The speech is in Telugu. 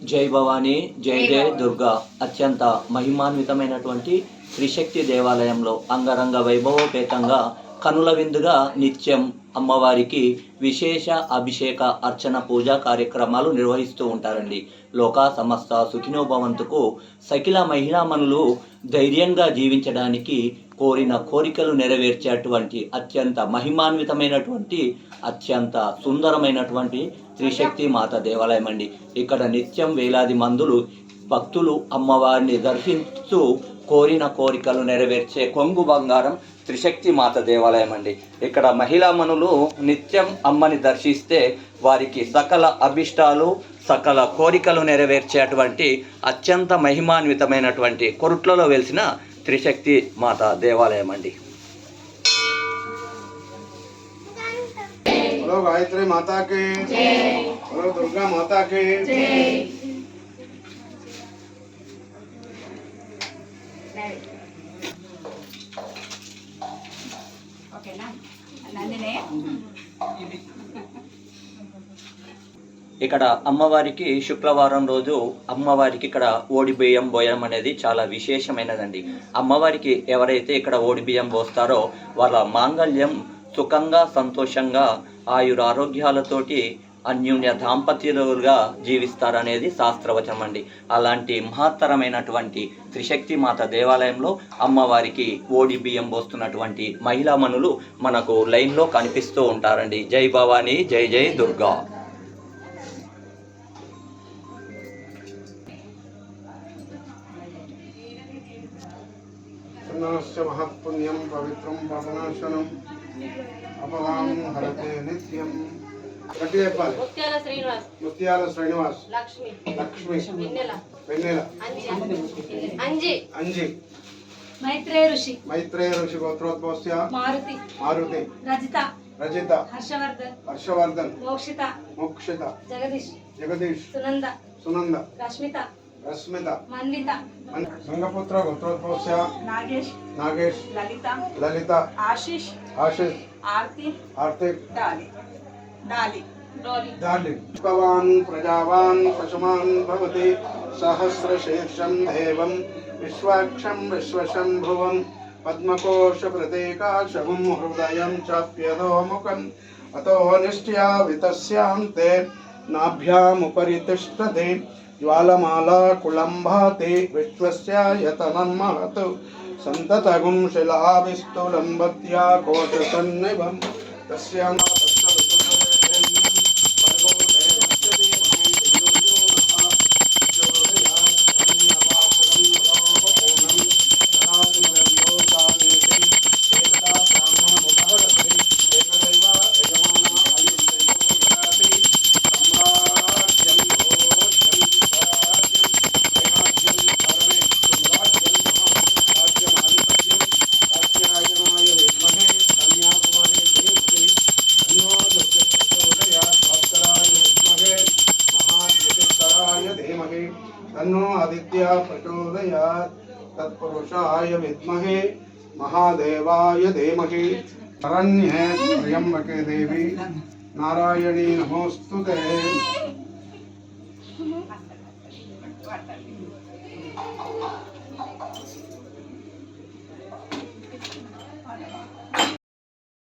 జై భవానీ, జై జై దుర్గా. అత్యంత మహిమాన్వితమైనటువంటి త్రిశక్తి దేవాలయంలో అంగరంగ వైభవోపేతంగా కనుల విందుగా నిత్యం అమ్మవారికి విశేష అభిషేక అర్చన పూజా కార్యక్రమాలు నిర్వహిస్తూ ఉంటారండి. లోకా సమస్త సుఖినోభవంతుకు సకిల మహిళామణులు ధైర్యంగా జీవించడానికి కోరిన కోరికలు నెరవేర్చేటువంటి అత్యంత మహిమాన్వితమైనటువంటి అత్యంత సుందరమైనటువంటి త్రిశక్తి మాత దేవాలయం అండి. ఇక్కడ నిత్యం వేలాది మందులు భక్తులు అమ్మవారిని దర్శిస్తూ కోరిన కోరికలు నెరవేర్చే కొంగు బంగారం త్రిశక్తి మాత దేవాలయం అండి. ఇక్కడ మహిళామణులు నిత్యం అమ్మని దర్శిస్తే వారికి సకల అభిష్టాలు సకల కోరికలు నెరవేర్చేటువంటి అత్యంత మహిమాన్వితమైనటువంటి కొరుట్లలో వెలిసిన త్రిశక్తి మాత దేవాలయం అండి. बोलो गायत्री माता के जय, बोलो दुर्गा माता के जय। ఇక్కడ అమ్మవారికి శుక్రవారం రోజు అమ్మవారికి ఇక్కడ ఓడి బియ్యం పోయడం అనేది చాలా విశేషమైనదండి. అమ్మవారికి ఎవరైతే ఇక్కడ ఓడి బియ్యం పోస్తారో వాళ్ళ మాంగళ్యం సుఖంగా సంతోషంగా ఆయురారోగ్యాలతోటి అన్యోన్య దాంపత్యులుగా జీవిస్తారనేది శాస్త్రవచనం అండి. అలాంటి మహత్తరమైనటువంటి త్రిశక్తి మాత దేవాలయంలో అమ్మవారికి ఓడి బియ్యం పోస్తున్నటువంటి మహిళామణులు మనకు లైన్లో కనిపిస్తూ ఉంటారండి. జై భవానీ, జై జై దుర్గా. महत्पुण्यम पवित्रम पापनाशनम अपवाम हरते नित्यम ముత్యాల శ్రీనివాస్ లక్ష్మి వెన్నెల అంజి మైత్రేయ ఋషి గోత్రోద్భవస్య మారుతి రజిత హర్షవర్ధన్ మోక్షిత జగదీష్ సునంద రశ్మిత సంగపుత్ర గోత్రోద్భవస్య నాగేష్ లలిత ఆశిష్ ఆర్తిక్ భగవాన్ ప్రజావాన్ పశుమాన్ భవతి సహస్రశీర్షం దేవం విశ్వాక్షం విశ్వశంభువం పద్మకోశ ప్రతీకాశవం హృదయం చాప్యధోముఖం అతో నిష్ట్యా వితస్యాంతే నాభ్యాముపరి తిష్టతే జ్వాలమాలా కుళంభాతి విశ్వస్యాయతనం మహత్ సంతతగుం శిలావిస్తులంబత్యా కోశసన్నిభం తస్యాం तन्नो आदित्य प्रचोदयात् तत्पुरुषाय विद्महे महादेवाय धीमहि शरण्ये त्र्यंबके देवी नारायणी नमोस्तुते